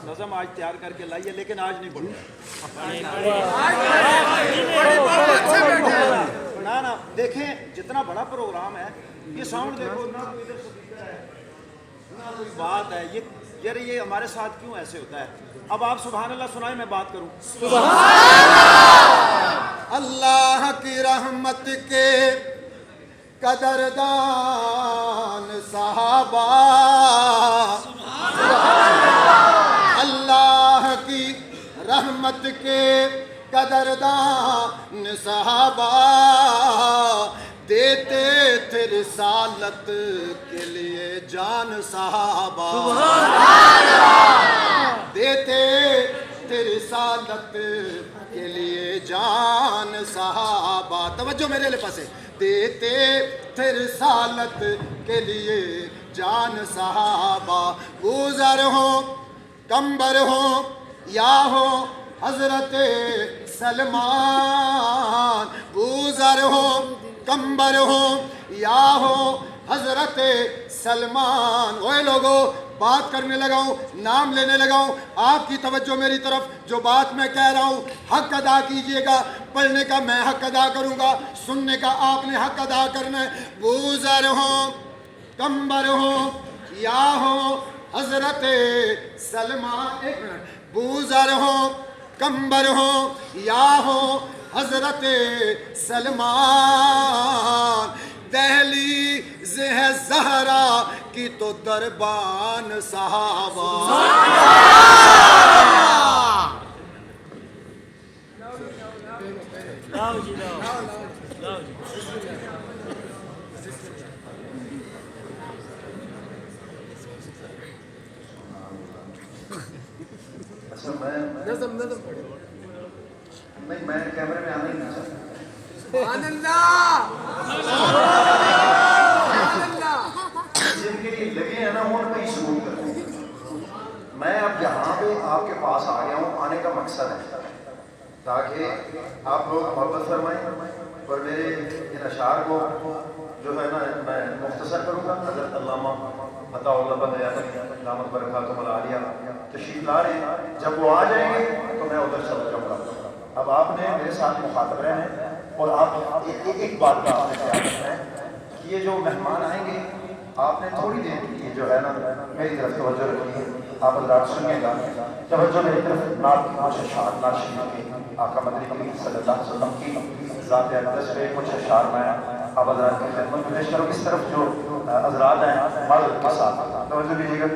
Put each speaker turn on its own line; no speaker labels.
نظم آج تیار کر کے لائیے لیکن آج نہیں پڑھوں نا دیکھیں جتنا بڑا پروگرام ہے یہ ساؤنڈ دیکھو نہ کوئی ادھر سپیکر ہے نہ کوئی بات ہے یہ ہمارے ساتھ کیوں ایسے ہوتا ہے اب آپ سبحان اللہ سنائیں میں بات کروں اللہ کی رحمت کے قدردان صحابہ اللہ کی رحمت کے قدردان صحابہ دیتے تھے رسالت کے لیے جان صحابہ دیتے تھے رسالت کے لیے جان صحابہ توجہ میرے لئے پاس ہے دیتے تھے رسالت کے لیے جان صحابہ گزر ہو کمبر ہو یا ہو حضرت سلمان گزر ہو کمبر ہو یا ہو حضرت سلمان اوے لوگوں بات کرنے لگا ہوں نام لینے لگا ہوں آپ کی توجہ میری طرف جو بات میں کہہ رہا ہوں حق ادا کیجئے گا پڑھنے کا میں حق ادا کروں گا سننے کا آپ نے حق ادا کرنا ہے گزر ہو کمبر ہو یا ہو حضرت سلمان ایک منٹ بوزر ہو کمبر ہو یا ہو حضرت سلمان دہلیز ہے زہرا کی تو دربان صحابہ
نہیں میں کیمرے میں آنا ہی نہیں چاہتا
سبحان اللہ
جن کے لیے لگے ہیں نا ان کو ہی شروع کروں میں اب یہاں پہ آپ کے پاس آ گیا ہوں آنے کا مقصد ہے تاکہ آپ لوگ محبت فرمائیں اور میرے ان اشعار کو جو ہے نا میں مختصر کروں گا. حضرت علامہ عطا اللہ بغیاتی دامت برکاتہم العالیہ تشریف لا رہے ہیں. جب وہ آ جائیں گے تو میں ادھر چلا جاؤں گا. اب آپ نے میرے ساتھ مخاطب رہے ہیں اور آپ ایک بات کا آپ نے خیال رکھنا ہے کہ یہ جو مہمان آئیں گے آپ نے تھوڑی دیر کے لیے جو ہے نا میری طرف توجہ رکھنی ہے. آپ حضرات سنیے گا, توجہ میری طرف نعت کی کچھ اشعار نعت شریف کی آقا مدنی کریم صلی اللہ علیہ وسلم کی ذات اقدس پہ کچھ اشعار میں آپ حضرات کی خدمت میں پیش کروں. اس طرف جو حضرات ہیں معذرت کے ساتھ توجہ دیجیے گا.